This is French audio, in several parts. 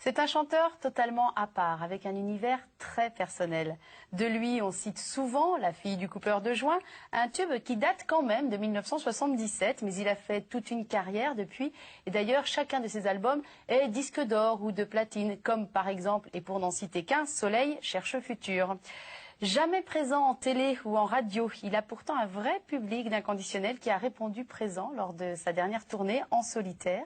C'est un chanteur totalement à part, avec un univers très personnel. De lui, on cite souvent La fille du coupeur de joint, un tube qui date quand même de 1977, mais il a fait toute une carrière depuis. Et d'ailleurs, chacun de ses albums est disque d'or ou de platine, comme par exemple, et pour n'en citer qu'un, Soleil cherche futur. Jamais présent en télé ou en radio, il a pourtant un vrai public d'inconditionnel qui a répondu présent lors de sa dernière tournée en solitaire.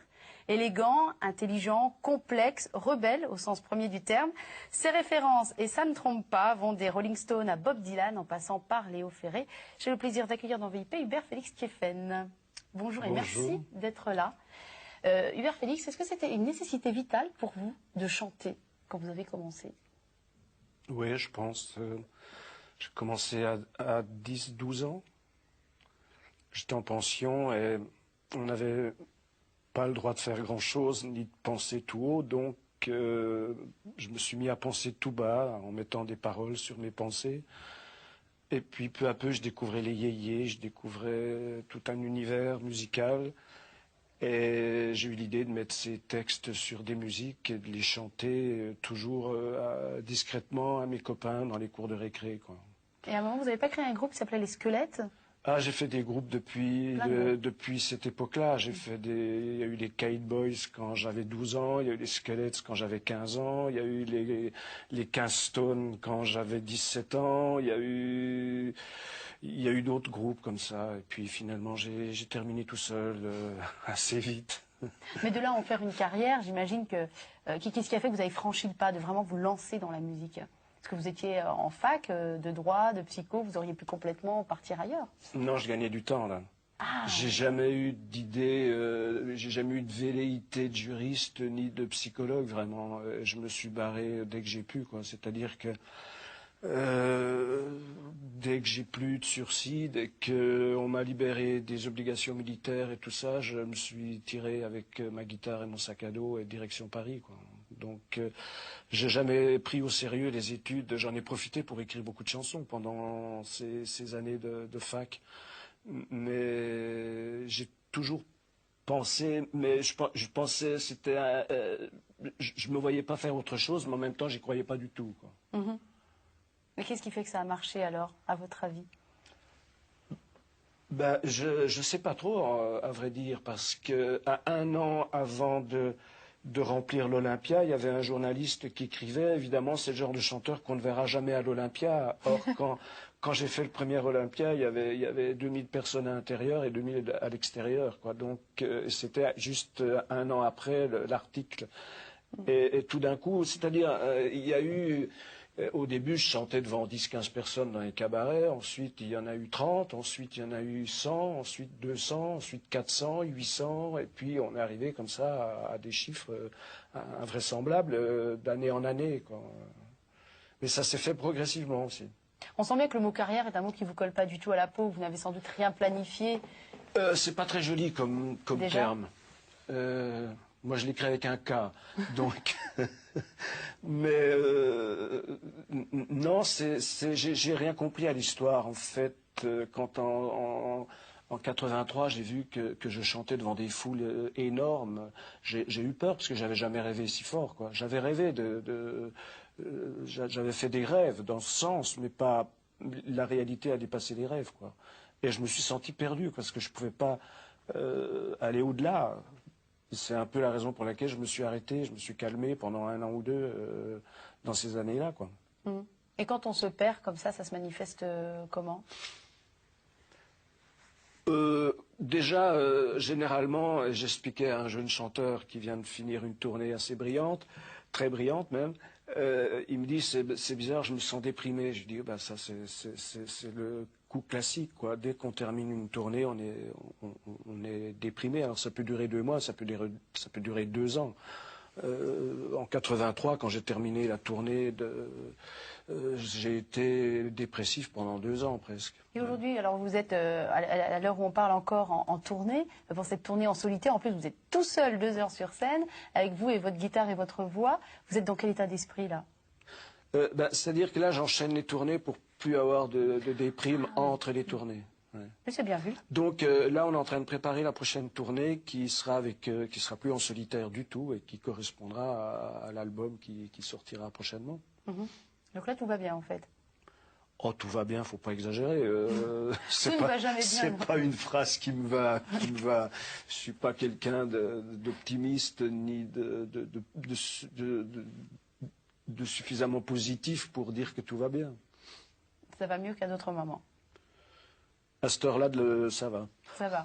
Élégant, intelligent, complexe, rebelle au sens premier du terme. Ses références, et ça ne trompe pas, vont des Rolling Stones à Bob Dylan en passant par Léo Ferré. J'ai le plaisir d'accueillir dans VIP Hubert Félix Kiefen. Bonjour et merci d'être là. Hubert Félix, est-ce que c'était une nécessité vitale pour vous de chanter quand vous avez commencé? Oui, je pense. J'ai commencé à 10-12 ans. J'étais en pension et on n'avait pas le droit de faire grand-chose ni de penser tout haut. Donc, je me suis mis à penser tout bas en mettant des paroles sur mes pensées. Et puis, peu à peu, je découvrais les yéyés, je découvrais tout un univers musical. Et j'ai eu l'idée de mettre ces textes sur des musiques et de les chanter toujours discrètement à mes copains dans les cours de récré, quoi. Et à un moment, vous n'avez pas créé un groupe qui s'appelait Les Squelettes? Ah, j'ai fait des groupes depuis cette époque-là. Il y a eu les Kite Boys quand j'avais 12 ans, il y a eu les Skeletts quand j'avais 15 ans, il y a eu les 15 Stones quand j'avais 17 ans, il y a eu d'autres groupes comme ça. Et puis finalement, j'ai terminé tout seul assez vite. Mais de là à en faire une carrière, j'imagine que... Qu'est-ce qui a fait que vous avez franchi le pas de vraiment vous lancer dans la musique? Est-ce que vous étiez en fac de droit, de psycho, vous auriez pu complètement partir ailleurs? Non, je gagnais du temps, là. Ah. J'ai jamais eu d'idée, j'ai jamais eu de velléité de juriste ni de psychologue, vraiment. Je me suis barré dès que j'ai pu, quoi. C'est-à-dire que dès que j'ai plus de sursis, dès qu'on m'a libéré des obligations militaires et tout ça, je me suis tiré avec ma guitare et mon sac à dos et direction Paris, quoi. Donc, j'ai jamais pris au sérieux les études. J'en ai profité pour écrire beaucoup de chansons pendant ces années de fac. Mais j'ai toujours pensé, mais je pensais, je me voyais pas faire autre chose, mais en même temps, j'y croyais pas du tout, quoi. Mm-hmm. Mais qu'est-ce qui fait que ça a marché alors, à votre avis? Ben, je sais pas trop, à vrai dire, parce que à un an avant de remplir l'Olympia, il y avait un journaliste qui écrivait, évidemment, c'est le genre de chanteur qu'on ne verra jamais à l'Olympia. Or, quand j'ai fait le premier Olympia, il y avait 2000 personnes à l'intérieur et 2000 à l'extérieur, quoi. Donc, c'était juste un an après l'article. Et tout d'un coup, c'est-à-dire, il y a eu... Au début, je chantais devant 10-15 personnes dans les cabarets. Ensuite, il y en a eu 30. Ensuite, il y en a eu 100. Ensuite, 200. Ensuite, 400, 800. Et puis, on est arrivé comme ça à des chiffres invraisemblables d'année en année, quoi. Mais ça s'est fait progressivement aussi. On sent bien que le mot carrière est un mot qui ne vous colle pas du tout à la peau. Vous n'avez sans doute rien planifié. C'est pas très joli comme terme. Moi, je l'écris avec un K, donc. Mais non, j'ai rien compris à l'histoire. En fait, quand en 83, j'ai vu que je chantais devant des foules énormes, j'ai eu peur parce que j'avais jamais rêvé si fort, quoi. J'avais rêvé j'avais fait des rêves dans ce sens, mais pas la réalité a dépassé les rêves, quoi. Et je me suis senti perdu parce que je pouvais pas aller au-delà. C'est un peu la raison pour laquelle je me suis arrêté, je me suis calmé pendant un an ou deux dans ces années-là, quoi. Et quand on se perd comme ça se manifeste comment? Déjà, généralement, j'expliquais à un jeune chanteur qui vient de finir une tournée assez brillante, très brillante même, il me dit c'est bizarre, je me sens déprimé. Je dis bah ça c'est le coup classique, quoi. Dès qu'on termine une tournée, on est déprimé. Alors ça peut durer 2 mois, ça peut durer 2 ans. En 83, quand j'ai terminé la tournée, j'ai été dépressif pendant 2 ans presque. Et aujourd'hui, alors vous êtes, à l'heure où on parle encore en tournée, pour cette tournée en solitaire, en plus vous êtes tout seul 2 heures sur scène, avec vous et votre guitare et votre voix. Vous êtes dans quel état d'esprit là? C'est-à-dire que là, j'enchaîne les tournées pour plus avoir de déprime entre les tournées. Ouais. Mais c'est bien vu. Donc là, on est en train de préparer la prochaine tournée qui sera plus en solitaire du tout et qui correspondra à l'album qui sortira prochainement. Donc là, tout va bien en fait. Oh, tout va bien, faut pas exagérer. Tout ne va jamais bien. C'est pas une phrase qui me va. Je suis pas quelqu'un d'optimiste ni de suffisamment positif pour dire que tout va bien. Ça va mieux qu'à d'autres moments. À cette heure-là, ça va. Ça va.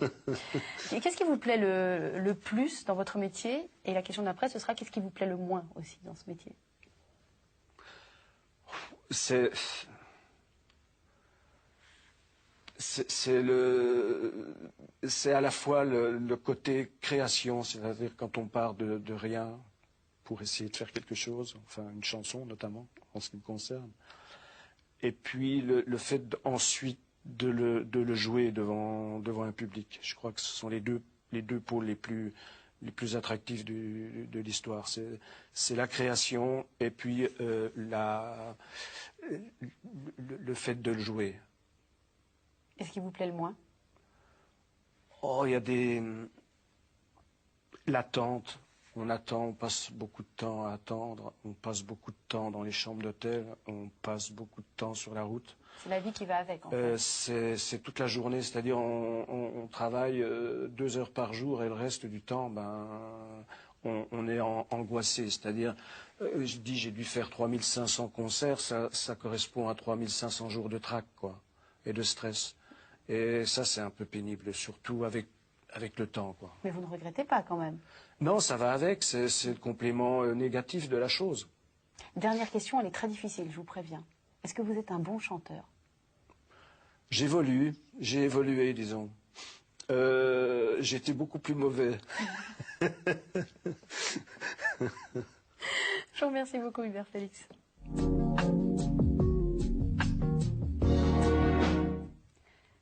Et qu'est-ce qui vous plaît le plus dans votre métier? Et la question d'après, ce sera qu'est-ce qui vous plaît le moins aussi dans ce métier? C'est à la fois le côté création, c'est-à-dire quand on part de rien pour essayer de faire quelque chose, enfin une chanson notamment, en ce qui me concerne. Et puis le fait ensuite de le jouer devant un public. Je crois que ce sont les deux pôles les plus attractifs de l'histoire. C'est la création et puis le fait de le jouer. Qu'est-ce qui vous plaît le moins? Oh, il y a l'attente. On attend, on passe beaucoup de temps à attendre, on passe beaucoup de temps dans les chambres d'hôtel, on passe beaucoup de temps sur la route. C'est la vie qui va avec, en fait. C'est toute la journée, c'est-à-dire on travaille 2 heures par jour et le reste du temps, on est angoissé. C'est-à-dire, je dis, j'ai dû faire 3500 concerts, ça correspond à 3500 jours de trac, quoi, et de stress. Et ça, c'est un peu pénible, surtout avec le temps, quoi. Mais vous ne regrettez pas, quand même? Non, ça va avec, c'est le complément négatif de la chose. Dernière question, elle est très difficile, je vous préviens. Est-ce que vous êtes un bon chanteur? J'ai évolué, disons. J'étais beaucoup plus mauvais. Je vous remercie beaucoup, Hubert Félix.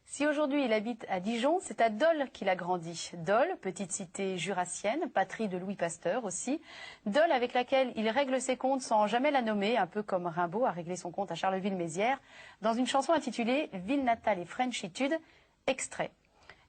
Si aujourd'hui il habite à Dijon, c'est à Dole qu'il a grandi. Dole, petite cité jurassienne, patrie de Louis Pasteur aussi. Dole avec laquelle il règle ses comptes sans jamais la nommer, un peu comme Rimbaud a réglé son compte à Charleville-Mézières, dans une chanson intitulée « Ville natale et Frenchitude », extrait.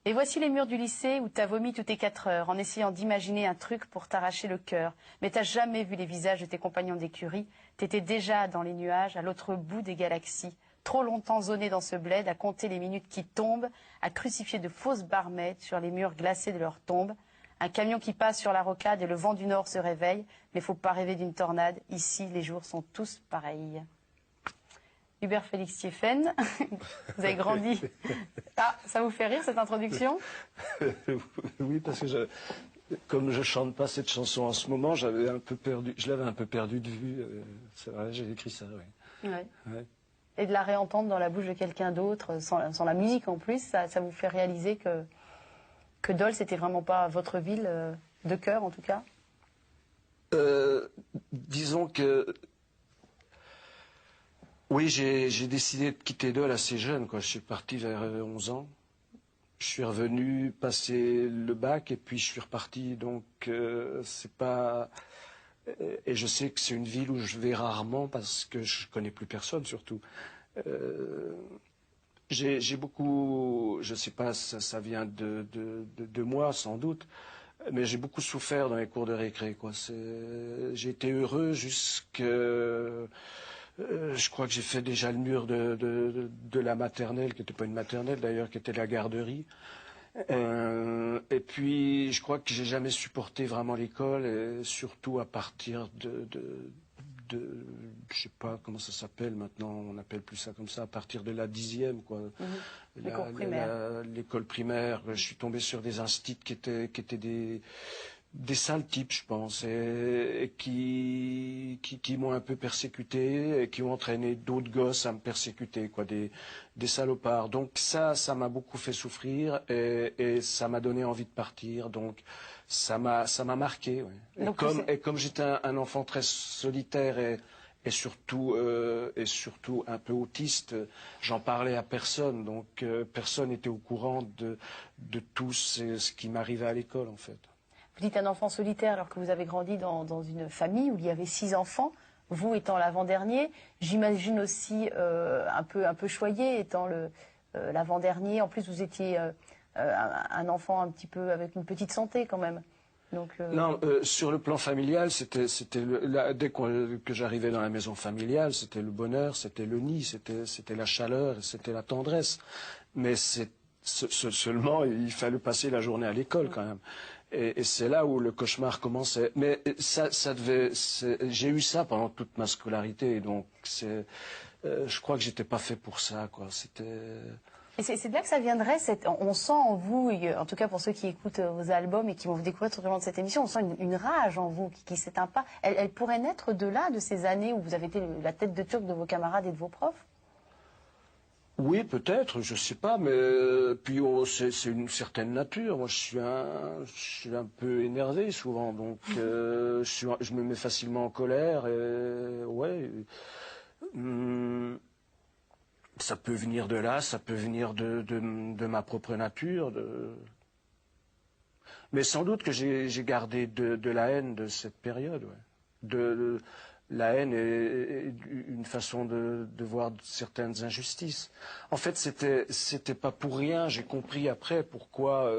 Et voici les murs du lycée où t'as vomi toutes tes 4 heures en essayant d'imaginer un truc pour t'arracher le cœur. Mais t'as jamais vu les visages de tes compagnons d'écurie. T'étais déjà dans les nuages, à l'autre bout des galaxies. Trop longtemps zoné dans ce bled, à compter les minutes qui tombent, à crucifier de fausses barmettes sur les murs glacés de leur tombe. Un camion qui passe sur la rocade et le vent du nord se réveille. Mais faut pas rêver d'une tornade. Ici, les jours sont tous pareils. Hubert Félix Thieffen, vous avez grandi. Ah, ça vous fait rire cette introduction? Oui, parce que comme je chante pas cette chanson en ce moment, je l'avais un peu perdu de vue. C'est vrai, j'ai écrit ça, oui. Ouais. Ouais. Et de la réentendre dans la bouche de quelqu'un d'autre, sans la musique en plus, ça vous fait réaliser que Dole, c'était vraiment pas votre ville de cœur, en tout cas? Disons que oui, j'ai décidé de quitter Dole assez jeune, quoi. Je suis parti vers 11 ans. Je suis revenu passer le bac et puis je suis reparti. Donc c'est pas. Et je sais que c'est une ville où je vais rarement parce que je connais plus personne surtout. J'ai beaucoup, je sais pas, ça vient de moi sans doute, mais j'ai beaucoup souffert dans les cours de récré, quoi. J'ai été heureux jusque. Je crois que j'ai fait déjà le mur de la maternelle, qui n'était pas une maternelle d'ailleurs, qui était la garderie. Et puis, je crois que j'ai jamais supporté vraiment l'école, et surtout à partir je sais pas comment ça s'appelle maintenant, on n'appelle plus ça comme ça, à partir de la 10e, quoi. L'école primaire. Je suis tombé sur des instits qui étaient des sales types, je pense, et qui m'ont un peu persécuté et qui ont entraîné d'autres gosses à me persécuter, quoi, des salopards. Donc ça m'a beaucoup fait souffrir et ça m'a donné envie de partir. Donc ça m'a marqué. Ouais. Et comme j'étais un enfant très solitaire et surtout un peu autiste, j'en parlais à personne. Donc personne n'était au courant de tout ce qui m'arrivait à l'école, en fait. Vous dites un enfant solitaire alors que vous avez grandi dans une famille où il y avait 6 enfants, vous étant l'avant-dernier. J'imagine aussi un peu choyé, étant l'avant-dernier. En plus, vous étiez un enfant un petit peu avec une petite santé quand même. Donc, Non, sur le plan familial, dès que j'arrivais dans la maison familiale, c'était le bonheur, c'était le nid, c'était la chaleur, c'était la tendresse. Mais seulement, il fallait passer la journée à l'école quand même. Et c'est là où le cauchemar commençait. Mais j'ai eu ça pendant toute ma scolarité, donc je crois que j'étais pas fait pour ça, quoi. Et c'est de là que ça viendrait, on sent en vous, en tout cas pour ceux qui écoutent vos albums et qui vont vous découvrir tout au long de cette émission, on sent une rage en vous qui s'éteint pas. Elle pourrait naître de là, de ces années où vous avez été la tête de turc de vos camarades et de vos profs? Oui, peut-être, je sais pas, mais puis c'est une certaine nature. Moi, je suis un peu énervé souvent, donc je me mets facilement en colère. Et, ouais. Ça peut venir de là, ça peut venir de ma propre nature. Mais sans doute que j'ai gardé de la haine de cette période. Ouais. La haine est une façon de voir certaines injustices. En fait, c'était pas pour rien. J'ai compris après pourquoi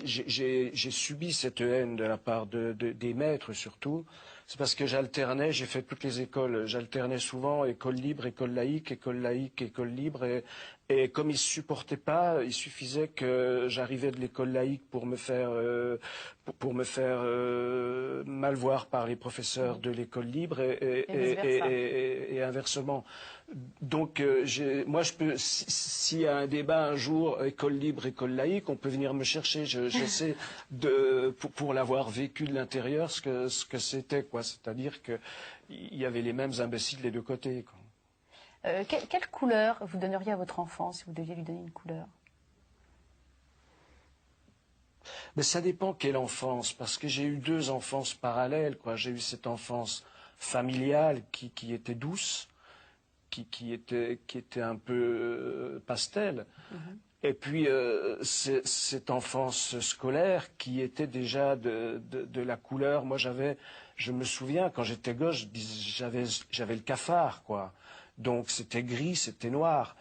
j'ai subi cette haine de la part des maîtres surtout. C'est parce que j'alternais, j'ai fait toutes les écoles, j'alternais souvent école libre, école laïque, école libre, et comme ils ne supportaient pas, il suffisait que j'arrivais de l'école laïque pour me faire mal voir par les professeurs de l'école libre et inversement. Donc moi je peux, s'il y a un débat un jour école libre, école laïque, on peut venir me chercher. J'essaie pour l'avoir vécu de l'intérieur ce que c'était, quoi. C'est-à-dire que il y avait les mêmes imbéciles des deux côtés, quoi. Quelle couleur vous donneriez à votre enfant si vous deviez lui donner une couleur? Mais ça dépend quelle enfance, parce que j'ai eu deux enfances parallèles, quoi. J'ai eu cette enfance familiale qui était douce, qui était un peu pastel. Et puis cette enfance scolaire qui était déjà de la couleur. Moi je me souviens quand j'étais gosse, j'avais le cafard, quoi. Donc c'était gris, c'était noir.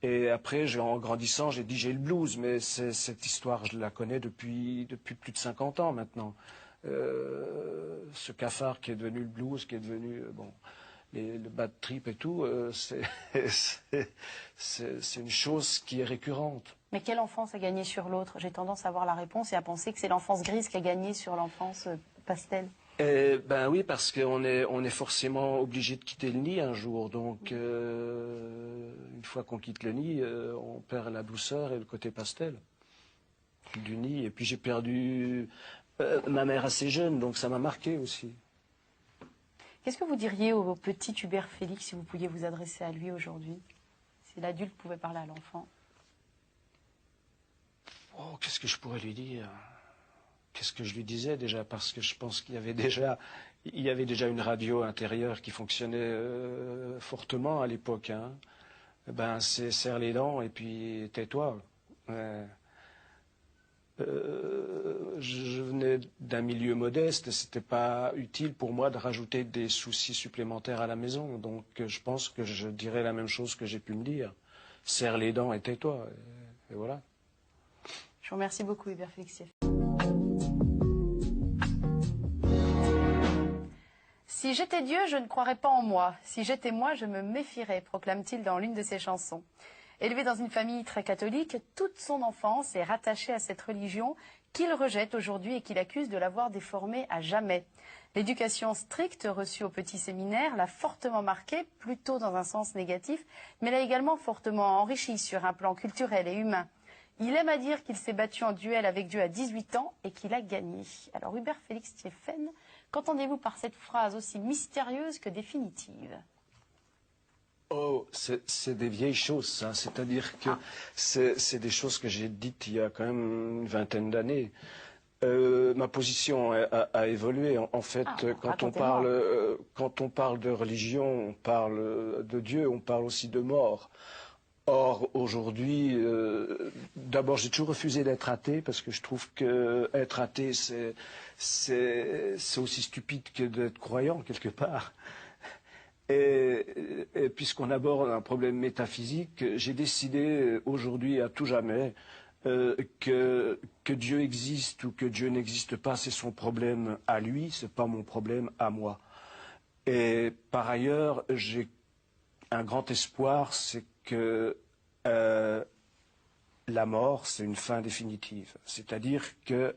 Et après, en grandissant, j'ai dit j'ai le blues, mais cette histoire, je la connais depuis plus de 50 ans maintenant. Ce cafard qui est devenu le blues, qui est devenu le bad trip et tout, c'est une chose qui est récurrente. Mais quelle enfance a gagné sur l'autre? J'ai tendance à voir la réponse et à penser que c'est l'enfance grise qui a gagné sur l'enfance pastel. Ben oui, parce qu'on est forcément obligé de quitter le nid un jour. Donc, une fois qu'on quitte le nid, on perd la douceur et le côté pastel du nid. Et puis j'ai perdu ma mère assez jeune, donc ça m'a marqué aussi. Qu'est-ce que vous diriez au petit Hubert Félix si vous pouviez vous adresser à lui aujourd'hui? Si l'adulte pouvait parler à l'enfant. Oh, qu'est-ce que je pourrais lui dire? Qu'est-ce que je lui disais déjà? Parce que je pense qu'il y avait déjà une radio intérieure qui fonctionnait fortement à l'époque. Hein. Ben, serre les dents et puis tais-toi. Je venais d'un milieu modeste, c'était pas utile pour moi de rajouter des soucis supplémentaires à la maison. Donc je pense que je dirais la même chose que j'ai pu me dire. Serre les dents et tais-toi. Et voilà. Je vous remercie beaucoup, Hubert Félix. Si j'étais Dieu, je ne croirais pas en moi. Si j'étais moi, je me méfierais, proclame-t-il dans l'une de ses chansons. Élevé dans une famille très catholique, toute son enfance est rattachée à cette religion qu'il rejette aujourd'hui et qu'il accuse de l'avoir déformée à jamais. L'éducation stricte reçue au petit séminaire l'a fortement marqué, plutôt dans un sens négatif, mais l'a également fortement enrichi sur un plan culturel et humain. Il aime à dire qu'il s'est battu en duel avec Dieu à 18 ans et qu'il a gagné. Alors Hubert Félix Thiéfaine, qu'entendez-vous par cette phrase aussi mystérieuse que définitive? Oh, c'est des vieilles choses, ça. C'est-à-dire que c'est des choses que j'ai dites il y a quand même une vingtaine d'années. Ma position a évolué. En fait, quand on parle de religion, on parle de Dieu, on parle aussi de mort. Or, aujourd'hui, d'abord, j'ai toujours refusé d'être athée parce que je trouve que être athée, c'est aussi stupide que d'être croyant quelque part. Et puisqu'on aborde un problème métaphysique, j'ai décidé aujourd'hui à tout jamais que Dieu existe ou que Dieu n'existe pas, c'est son problème à lui, c'est pas mon problème à moi. Et par ailleurs, j'ai un grand espoir, c'est que la mort, c'est une fin définitive. C'est-à-dire qu'on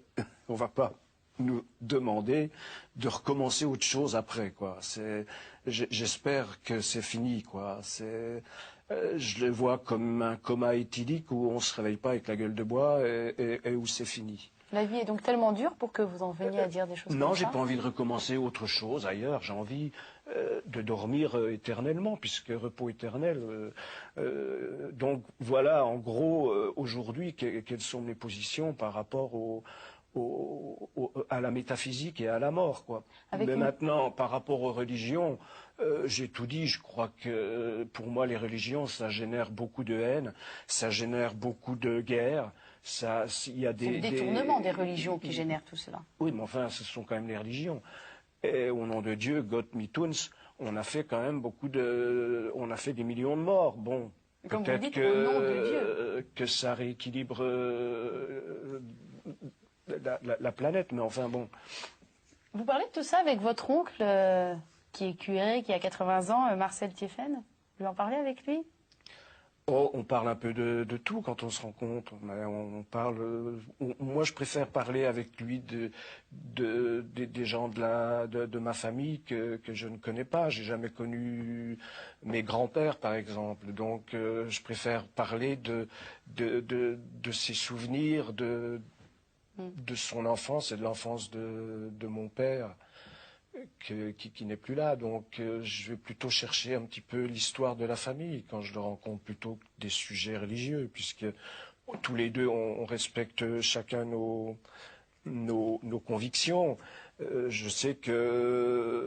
ne va pas nous demander de recommencer autre chose après, quoi. J'espère que c'est fini, quoi. Je le vois comme un coma éthylique où on ne se réveille pas avec la gueule de bois et où c'est fini. La vie est donc tellement dure pour que vous en veniez à dire des choses comme ça? Non, j'ai pas envie de recommencer autre chose ailleurs. J'ai envie de dormir éternellement, puisque repos éternel. Donc voilà, en gros, aujourd'hui, quelles sont mes positions par rapport à la métaphysique et à la mort, quoi. Mais maintenant, par rapport aux religions, j'ai tout dit. Je crois que pour moi, les religions, ça génère beaucoup de haine, ça génère beaucoup de guerre. C'est le détournement des religions qui génère tout cela. Oui, mais enfin, ce sont quand même les religions. Et au nom de Dieu, Gott mit uns, on a fait quand même on a fait des millions de morts. Bon, peut-être que ça rééquilibre la planète, mais enfin bon. Vous parlez de tout ça avec votre oncle, qui est curé, qui a 80 ans, Marcel Thiéfaine. Vous en parlez avec lui? Oh, on parle un peu de tout quand on se rencontre. Moi, je préfère parler avec lui des gens de ma famille que je ne connais pas. J'ai jamais connu mes grands-pères, par exemple. Donc, je préfère parler de ses souvenirs, de son enfance et de l'enfance de mon père. Qui n'est plus là. Donc je vais plutôt chercher un petit peu l'histoire de la famille quand je le rencontre plutôt que des sujets religieux, puisque tous les deux on respecte chacun nos convictions. Je sais que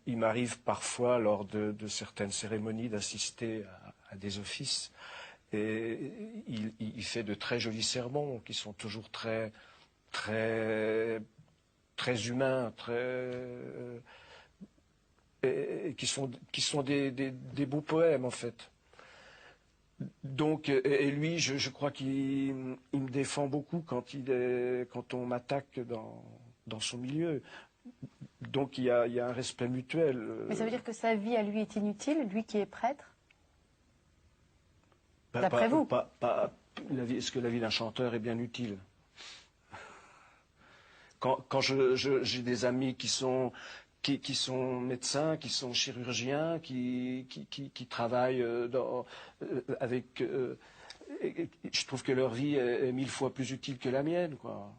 il m'arrive parfois lors de certaines cérémonies d'assister à des offices et il fait de très jolis sermons qui sont toujours très humains, qui sont des beaux poèmes en fait. Donc, et lui, je crois qu'il me défend beaucoup quand on m'attaque dans son milieu. Donc il y a un respect mutuel. Mais ça veut dire que sa vie à lui est inutile, lui qui est prêtre? D'après vous? Est-ce que la vie d'un chanteur est bien utile? Quand j'ai des amis qui sont médecins, qui sont chirurgiens, qui travaillent avec... je trouve que leur vie est 1000 fois plus utile que la mienne, quoi.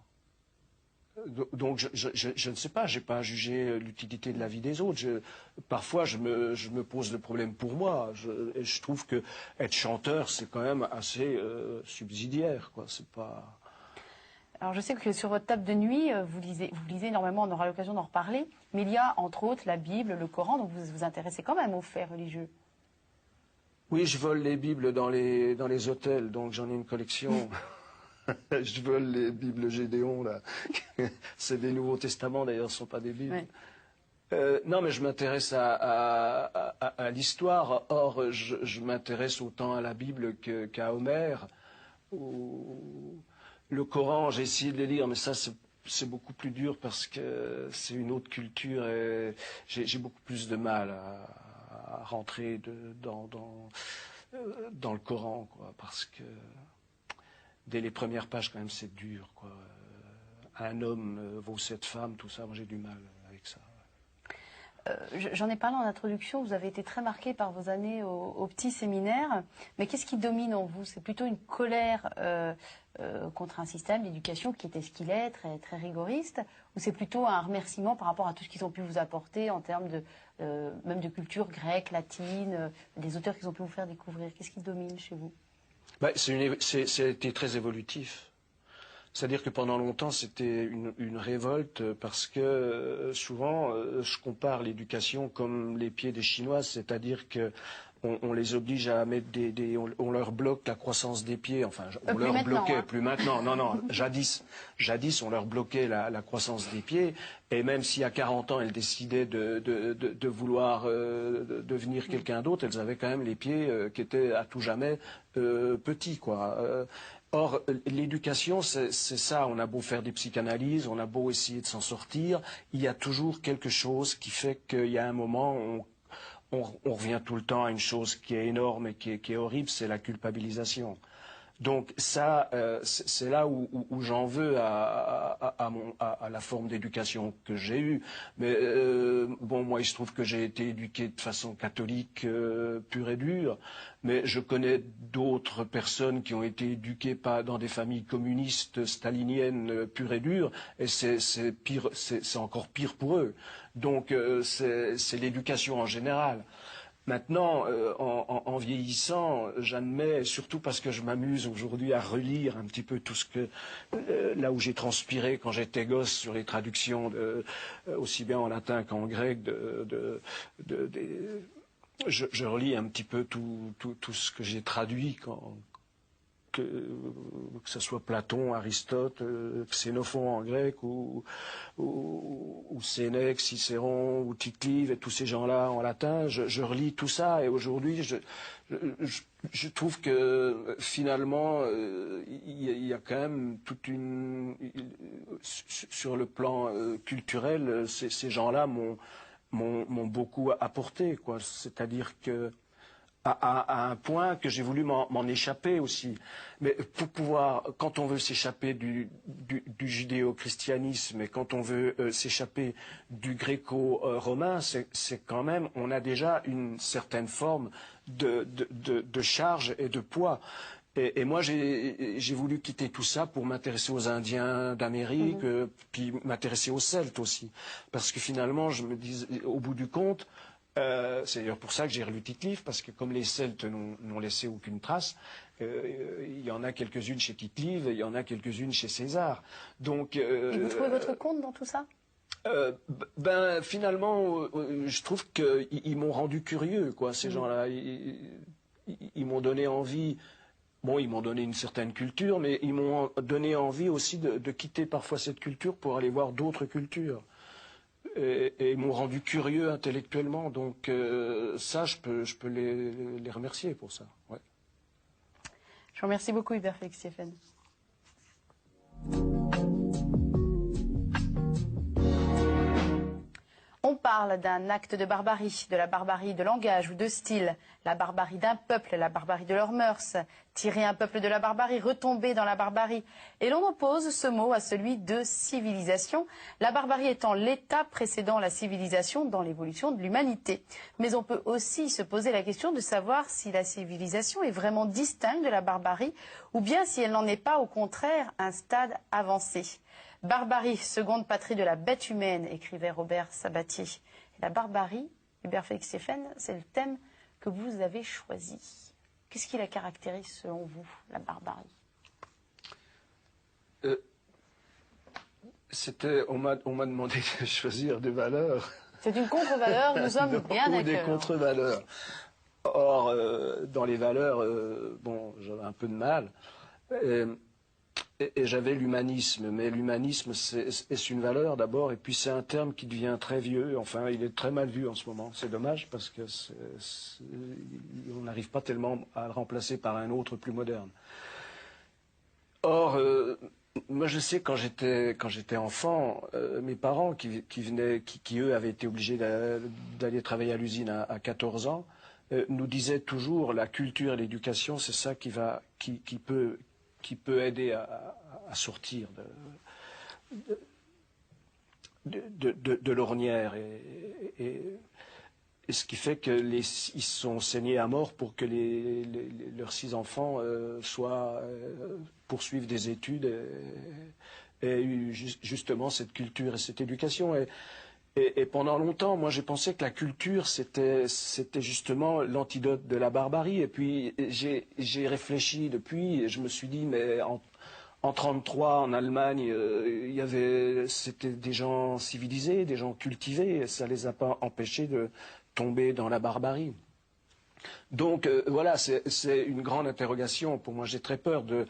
Donc je ne sais pas, j'ai pas à juger l'utilité de la vie des autres. Parfois je me pose le problème pour moi. Je trouve que être chanteur, c'est quand même assez subsidiaire, quoi. C'est pas... Alors je sais que sur votre table de nuit, vous lisez énormément, on aura l'occasion d'en reparler, mais il y a entre autres la Bible, le Coran, donc vous vous intéressez quand même aux faits religieux. Oui, je vole les Bibles dans les hôtels, donc j'en ai une collection. Je vole les Bibles Gédéon, là. C'est des Nouveaux Testaments, d'ailleurs, ce ne sont pas des Bibles. Ouais. Non, mais je m'intéresse à l'histoire. Or, je m'intéresse autant à la Bible qu'à Homère. Le Coran, j'ai essayé de le lire, mais ça, c'est beaucoup plus dur parce que c'est une autre culture et j'ai beaucoup plus de mal à rentrer dans le Coran, quoi, parce que dès les premières pages, quand même, c'est dur, quoi. Un homme vaut 7 femmes, tout ça, moi j'ai du mal avec ça. J'en ai parlé en introduction, vous avez été très marqué par vos années au petit séminaire, mais qu'est-ce qui domine en vous? C'est plutôt une colère contre un système d'éducation qui était ce qu'il est, très, très rigoriste, ou c'est plutôt un remerciement par rapport à tout ce qu'ils ont pu vous apporter en termes même de culture grecque, latine, des auteurs qu'ils ont pu vous faire découvrir? Qu'est-ce qui domine chez vous? C'était très évolutif. C'est-à-dire que pendant longtemps, c'était une révolte parce que souvent, je compare l'éducation comme les pieds des Chinoises, c'est-à-dire que on les oblige à mettre on leur bloque la croissance des pieds. Enfin, on leur maintenant, bloquait, hein. plus maintenant. Non, jadis, on leur bloquait la croissance des pieds. Et même si à 40 ans, elles décidaient de vouloir devenir quelqu'un d'autre, elles avaient quand même les pieds qui étaient à tout jamais petits, quoi. Or, l'éducation, c'est ça. On a beau faire des psychanalyses, on a beau essayer de s'en sortir, il y a toujours quelque chose qui fait qu'il y a un moment où on revient tout le temps à une chose qui est énorme et qui est horrible, c'est la culpabilisation. Donc ça, c'est là où j'en veux à la forme d'éducation que j'ai eue. Mais bon, moi, il se trouve que j'ai été éduqué de façon catholique pure et dure. Mais je connais d'autres personnes qui ont été éduquées pas dans des familles communistes staliniennes pures et dures, et c'est pire, c'est encore pire pour eux. Donc c'est l'éducation en général. Maintenant, en vieillissant, j'admets, surtout parce que je m'amuse aujourd'hui à relire un petit peu tout ce que, là où j'ai transpiré quand j'étais gosse sur les traductions, aussi bien en latin qu'en grec, je relis un petit peu tout ce que j'ai traduit que ce soit Platon, Aristote, Xénophon en grec, ou Sénèque, Cicéron, ou Tite-Live, et tous ces gens-là en latin. Je relis tout ça, et aujourd'hui, je trouve que finalement, il y a quand même toute une... Sur le plan culturel, ces gens-là m'ont beaucoup apporté, quoi. C'est-à-dire que à un point que j'ai voulu m'en échapper aussi. Mais pour pouvoir, quand on veut s'échapper du judéo-christianisme et quand on veut s'échapper du gréco-romain, c'est quand même, on a déjà une certaine forme de charge et de poids. Et moi, j'ai voulu quitter tout ça pour m'intéresser aux Indiens d'Amérique, puis m'intéresser aux Celtes aussi. Parce que finalement, je me dis, au bout du compte, c'est d'ailleurs pour ça que j'ai relu Tite-Live, parce que comme les Celtes n'ont laissé aucune trace, il y en a quelques-unes chez Tite-Live, et il y en a quelques-unes chez César. Donc, Et vous trouvez votre compte dans tout ça? Finalement, je trouve qu'ils m'ont rendu curieux, quoi, ces gens-là. Ils m'ont donné envie. Bon, ils m'ont donné une certaine culture, mais ils m'ont donné envie aussi de quitter parfois cette culture pour aller voir d'autres cultures. Et ils m'ont rendu curieux intellectuellement. Donc ça, je peux les remercier pour ça. Ouais. Je vous remercie beaucoup, Hubert Félix-Stéphane. On parle d'un acte de barbarie, de la barbarie de langage ou de style, la barbarie d'un peuple, la barbarie de leurs mœurs, tirer un peuple de la barbarie, retomber dans la barbarie. Et l'on oppose ce mot à celui de civilisation, la barbarie étant l'état précédant la civilisation dans l'évolution de l'humanité. Mais on peut aussi se poser la question de savoir si la civilisation est vraiment distincte de la barbarie ou bien si elle n'en est pas au contraire un stade avancé. Barbarie, seconde patrie de la bête humaine, écrivait Robert Sabatier. Et la barbarie, Hubert Félix-Stéphane, c'est le thème que vous avez choisi. Qu'est-ce qui la caractérise selon vous, la barbarie? On m'a demandé de choisir des valeurs. C'est une contre-valeur, nous sommes bien d'accord. Ou des contre-valeurs. Or, dans les valeurs, bon, j'avais un peu de mal. Et j'avais l'humanisme, mais l'humanisme, c'est une valeur d'abord, et puis c'est un terme qui devient très vieux, enfin il est très mal vu en ce moment. C'est dommage parce que on n'arrive pas tellement à le remplacer par un autre plus moderne. Or, moi je sais quand j'étais enfant, mes parents qui eux avaient été obligés d'aller travailler à l'usine à 14 ans, nous disaient toujours la culture et l'éducation, c'est ça qui peut aider à sortir de l'ornière. Et ce qui fait qu'ils sont saignés à mort pour que leurs 6 enfants poursuivent des études et eu justement cette culture et cette éducation. Et pendant longtemps, moi j'ai pensé que la culture c'était justement l'antidote de la barbarie. Et puis j'ai réfléchi depuis et je me suis dit mais en 1933 en Allemagne, c'était des gens civilisés, des gens cultivés, et ça les a pas empêchés de tomber dans la barbarie. Donc voilà, c'est une grande interrogation. Pour moi, j'ai très peur de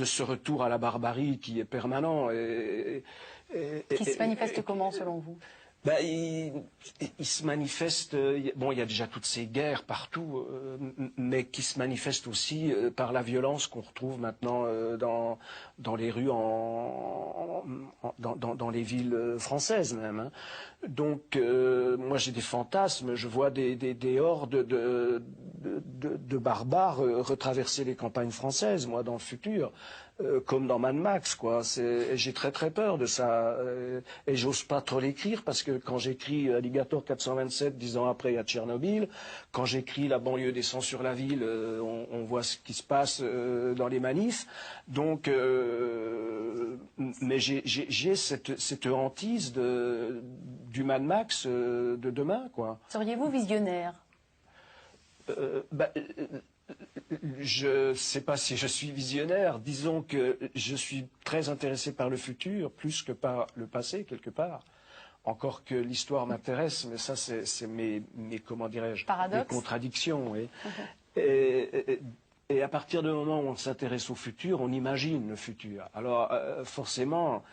ce retour à la barbarie qui est permanent. Qui se manifeste comment, selon vous? Ben, il se manifeste, bon, il y a déjà toutes ces guerres partout, mais qui se manifestent aussi par la violence qu'on retrouve maintenant dans les rues, dans les villes françaises même. Hein. Donc, moi j'ai des fantasmes, je vois des hordes de barbares retraverser les campagnes françaises, moi, dans le futur. Comme dans Mad Max, quoi. J'ai très très peur de ça. Et j'ose pas trop l'écrire parce que quand j'écris Alligator 427, 10 ans après, à Tchernobyl, quand j'écris La banlieue descend sur la ville, on voit ce qui se passe dans les manifs. Donc, mais j'ai cette hantise du Mad Max de demain, quoi. Seriez-vous visionnaire? Je ne sais pas si je suis visionnaire. Disons que je suis très intéressé par le futur, plus que par le passé, quelque part. Encore que l'histoire m'intéresse, mais ça, c'est mes comment dirais-je, mes contradictions. Oui. Et à partir du moment où on s'intéresse au futur, on imagine le futur. Alors, forcément,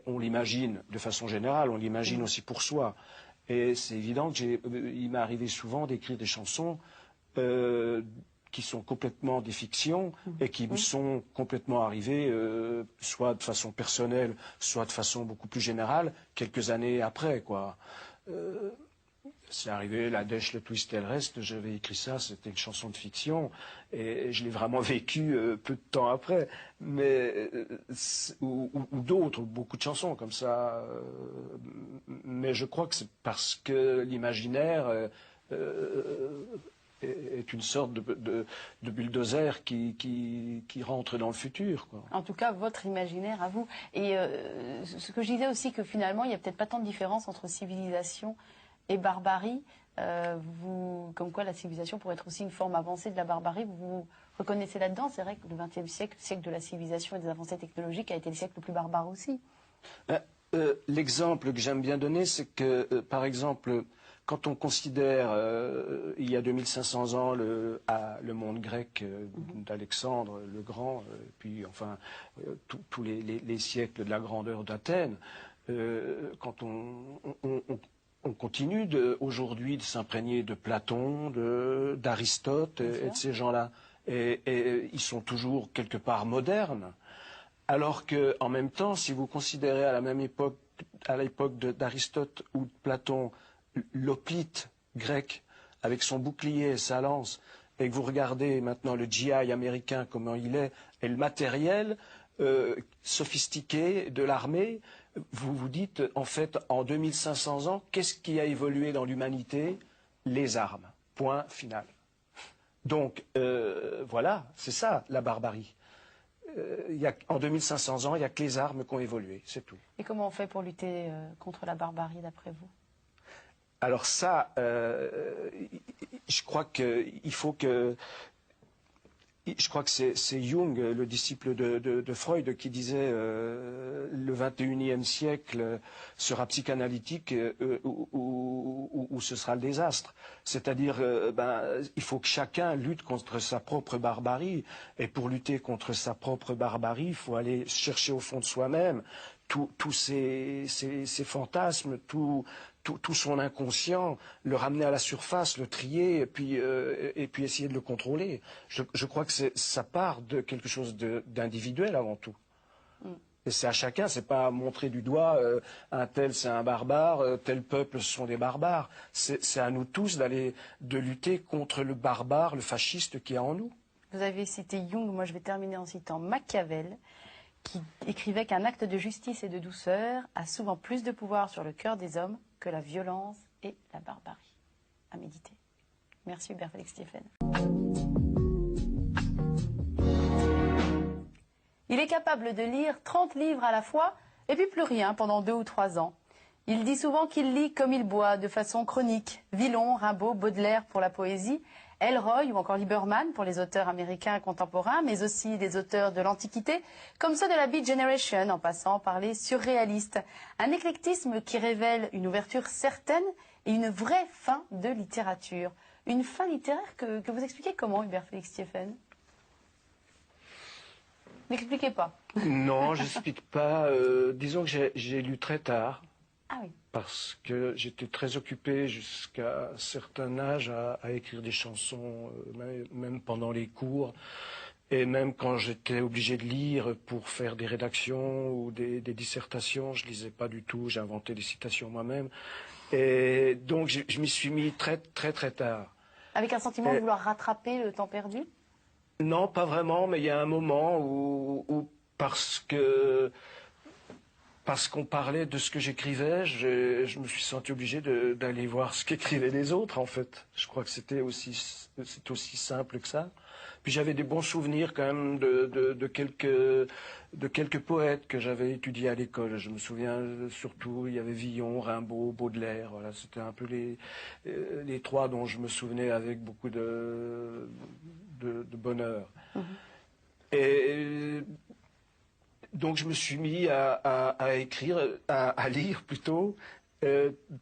on l'imagine de façon générale, on l'imagine aussi pour soi. Et c'est évident il m'est arrivé souvent d'écrire des chansons qui sont complètement des fictions et qui me sont complètement arrivées, soit de façon personnelle, soit de façon beaucoup plus générale, quelques années après, quoi. C'est arrivé, La Dèche, le twist et le reste, j'avais écrit ça, c'était une chanson de fiction, et je l'ai vraiment vécu peu de temps après. Mais, ou d'autres, beaucoup de chansons comme ça. Mais je crois que c'est parce que l'imaginaire est une sorte de bulldozer qui rentre dans le futur, quoi. En tout cas, votre imaginaire à vous. Et ce que je disais aussi, que finalement, il n'y a peut-être pas tant de différence entre civilisation et barbarie. Comme quoi la civilisation pourrait être aussi une forme avancée de la barbarie, vous vous reconnaissez là-dedans? C'est vrai que le XXe siècle, le siècle de la civilisation et des avancées technologiques, a été le siècle le plus barbare aussi. L'exemple que j'aime bien donner, c'est que, par exemple, quand on considère, il y a 2500 ans, le monde grec d'Alexandre le Grand, puis enfin, tous les siècles de la grandeur d'Athènes, quand on continue aujourd'hui de s'imprégner de Platon, d'Aristote et de ces gens-là, et ils sont toujours quelque part modernes. Alors que, en même temps, si vous considérez à la même époque, à l'époque d'Aristote ou de Platon, l'hoplite grec avec son bouclier et sa lance, et que vous regardez maintenant le GI américain, comment il est, et le matériel sophistiqué de l'armée, vous vous dites, en fait, en 2500 ans, qu'est-ce qui a évolué dans l'humanité? Les armes. Point final. Donc, voilà, c'est ça, la barbarie. En 2500 ans, il n'y a que les armes qui ont évolué, c'est tout. Et comment on fait pour lutter contre la barbarie, d'après vous? Alors ça, je crois qu'il faut que... Je crois que c'est Jung, le disciple de Freud, qui disait le 21e siècle sera psychanalytique ou ce sera le désastre. C'est-à-dire, il faut que chacun lutte contre sa propre barbarie. Et pour lutter contre sa propre barbarie, il faut aller chercher au fond de soi-même tous ces fantasmes, tout son inconscient, le ramener à la surface, le trier et puis essayer de le contrôler. Je crois que ça part de quelque chose d'individuel avant tout. Et c'est à chacun, c'est pas montrer du doigt un tel c'est un barbare, tel peuple ce sont des barbares. C'est à nous tous de lutter contre le barbare, le fasciste qui est en nous. Vous avez cité Jung, moi je vais terminer en citant Machiavel, qui écrivait qu'un acte de justice et de douceur a souvent plus de pouvoir sur le cœur des hommes que la violence et la barbarie. À méditer. Merci Hubert Félix-Stéphane. Il est capable de lire 30 livres à la fois et puis plus rien pendant 2 ou 3 ans. Il dit souvent qu'il lit comme il boit, de façon chronique. Villon, Rimbaud, Baudelaire pour la poésie, Elroy ou encore Lieberman pour les auteurs américains contemporains, mais aussi des auteurs de l'Antiquité, comme ceux de la Beat Generation, en passant par les surréalistes. Un éclectisme qui révèle une ouverture certaine et une vraie faim de littérature. Une fin littéraire que vous expliquez comment, Hubert Félix Stéphane? N'expliquez pas. Non, j'explique pas. Disons que j'ai lu très tard. Ah oui. Parce que j'étais très occupé jusqu'à un certain âge à écrire des chansons, même pendant les cours, et même quand j'étais obligé de lire pour faire des rédactions ou des dissertations, je lisais pas du tout, j'ai inventé des citations moi-même. Et donc je m'y suis mis très tard. Avec un sentiment de vouloir rattraper le temps perdu? Non, pas vraiment, mais il y a un moment où parce qu'on parlait de ce que j'écrivais, je me suis senti obligé d'aller voir ce qu'écrivaient les autres, en fait. Je crois que c'est aussi simple que ça. Puis j'avais des bons souvenirs quand même de quelques poètes que j'avais étudiés à l'école. Je me souviens surtout, il y avait Villon, Rimbaud, Baudelaire. Voilà, c'était un peu les trois dont je me souvenais avec beaucoup de bonheur. Mmh. Et donc je me suis mis à écrire, à lire plutôt.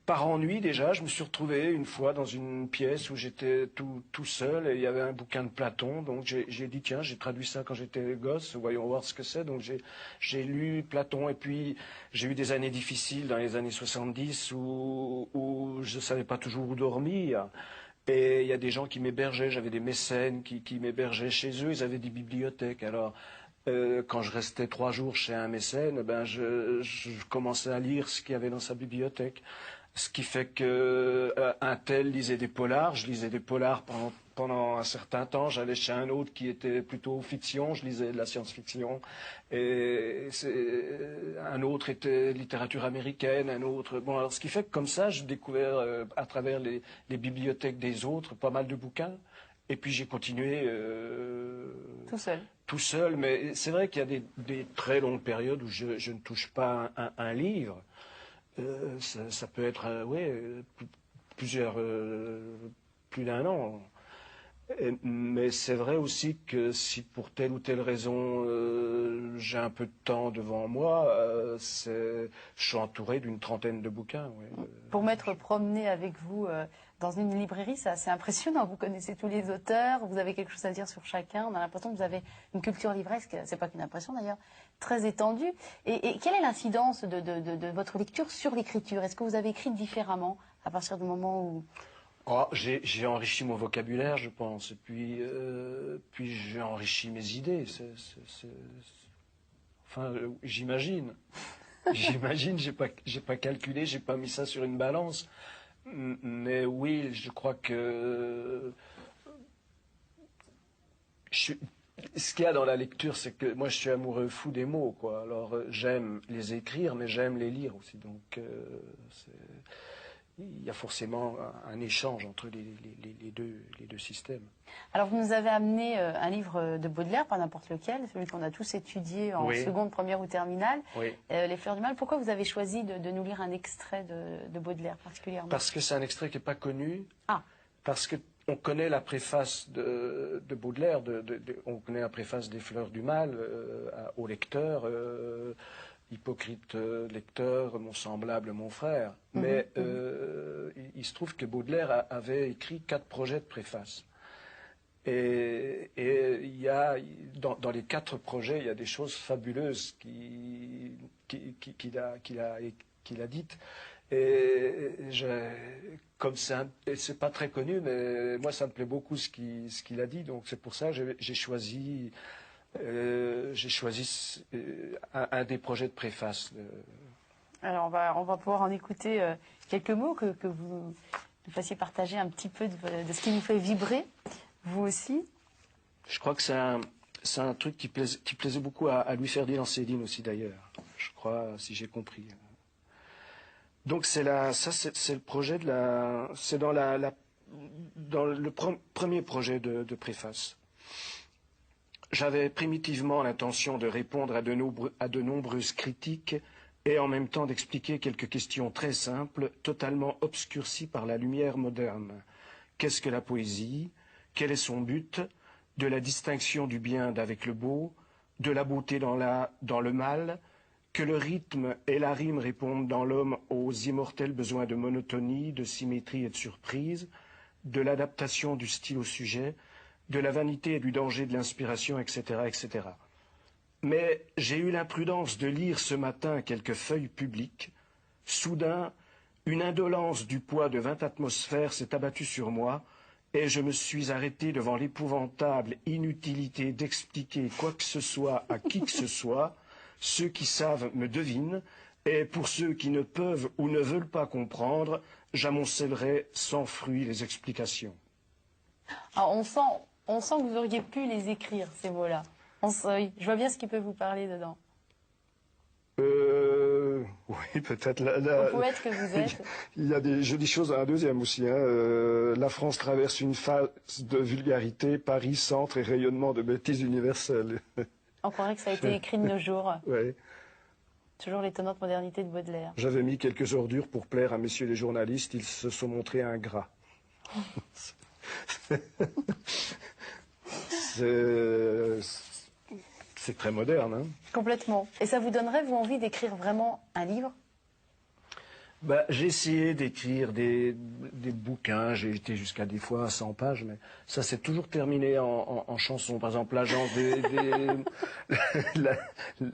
Par ennui déjà, je me suis retrouvé une fois dans une pièce où j'étais tout seul et il y avait un bouquin de Platon. Donc j'ai dit tiens, j'ai traduit ça quand j'étais gosse, voyons voir ce que c'est. Donc j'ai lu Platon et puis j'ai eu des années difficiles dans les années 70 où je ne savais pas toujours où dormir. Et il y a des gens qui m'hébergeaient, j'avais des mécènes qui m'hébergeaient chez eux, ils avaient des bibliothèques. Alors quand je restais 3 jours chez un mécène, ben je commençais à lire ce qu'il y avait dans sa bibliothèque. Ce qui fait que un tel lisait des polars, je lisais des polars pendant un certain temps. J'allais chez un autre qui était plutôt fiction, je lisais de la science-fiction. Et un autre était littérature américaine, un autre... Bon, alors ce qui fait que comme ça, j'ai découvert à travers les bibliothèques des autres pas mal de bouquins. Et puis j'ai continué... tout seul. Tout seul, mais c'est vrai qu'il y a des très longues périodes où je ne touche pas un livre. Ça peut être, plus d'un an. Mais c'est vrai aussi que si pour telle ou telle raison j'ai un peu de temps devant moi, je suis entouré d'une trentaine de bouquins. Oui. Pour m'être promené avec vous dans une librairie, c'est assez impressionnant. Vous connaissez tous les auteurs, vous avez quelque chose à dire sur chacun. On a l'impression que vous avez une culture livresque, c'est pas qu'une impression d'ailleurs, très étendue. Et quelle est l'incidence de votre lecture sur l'écriture? Est-ce que vous avez écrit différemment à partir du moment où... Oh, j'ai enrichi mon vocabulaire, je pense, et puis j'ai enrichi mes idées. Enfin, j'imagine. J'imagine, j'ai pas calculé, j'ai pas mis ça sur une balance. Mais oui, je crois que ce qu'il y a dans la lecture, c'est que moi je suis amoureux fou des mots, quoi. Alors j'aime les écrire, mais j'aime les lire aussi. Donc il y a forcément un échange entre les deux systèmes. Alors vous nous avez amené un livre de Baudelaire, pas n'importe lequel, celui qu'on a tous étudié en seconde, première ou terminale, Les Fleurs du Mal. Pourquoi vous avez choisi de nous lire un extrait de Baudelaire particulièrement? Parce que c'est un extrait qui n'est pas connu. Ah. Parce qu'on connaît la préface de Baudelaire, on connaît la préface des Fleurs du Mal au lecteur. Hypocrite lecteur, mon semblable, mon frère. Mais il se trouve que Baudelaire avait écrit 4 projets de préface. Et il y a, dans les 4 projets, il y a des choses fabuleuses qu'il a dites. Et comme c'est pas très connu, mais moi ça me plaît beaucoup ce qu'il a dit. Donc c'est pour ça que j'ai choisi... un des projets de préface. Alors on va pouvoir en écouter quelques mots que vous nous fassiez partager un petit peu de ce qui nous fait vibrer, vous aussi. Je crois que c'est un truc qui plaisait beaucoup à Louis-Ferdinand Céline aussi d'ailleurs, je crois, si j'ai compris. Donc c'est le projet c'est dans le premier projet de préface. J'avais primitivement l'intention de répondre à de nombreuses critiques et en même temps d'expliquer quelques questions très simples, totalement obscurcies par la lumière moderne. Qu'est-ce que la poésie? Quel est son but? De la distinction du bien d'avec le beau, de la beauté dans le mal, que le rythme et la rime répondent dans l'homme aux immortels besoins de monotonie, de symétrie et de surprise, de l'adaptation du style au sujet, de la vanité et du danger de l'inspiration, etc., etc. Mais j'ai eu l'imprudence de lire ce matin quelques feuilles publiques. Soudain, une indolence du poids de 20 atmosphères s'est abattue sur moi, et je me suis arrêté devant l'épouvantable inutilité d'expliquer quoi que ce soit à qui que ce soit. Ceux qui savent me devinent, et pour ceux qui ne peuvent ou ne veulent pas comprendre, j'amoncellerai sans fruit les explications. Alors, on sent que vous auriez pu les écrire, ces mots-là. Oui, je vois bien ce qui peut vous parler dedans. Oui, peut-être. Au poète que vous êtes. Il y a des jolies choses à un deuxième aussi. Hein. La France traverse une phase de vulgarité, Paris, centre et rayonnement de bêtises universelles. On croirait que ça a été écrit de nos jours. Oui. Toujours l'étonnante modernité de Baudelaire. J'avais mis quelques ordures pour plaire à messieurs les journalistes. Ils se sont montrés ingrats. C'est très moderne. Hein. Complètement. Et ça vous donnerait, vous, envie d'écrire vraiment un livre? J'ai essayé d'écrire des bouquins, j'ai été jusqu'à des fois à 100 pages, mais ça s'est toujours terminé en chansons. Par exemple,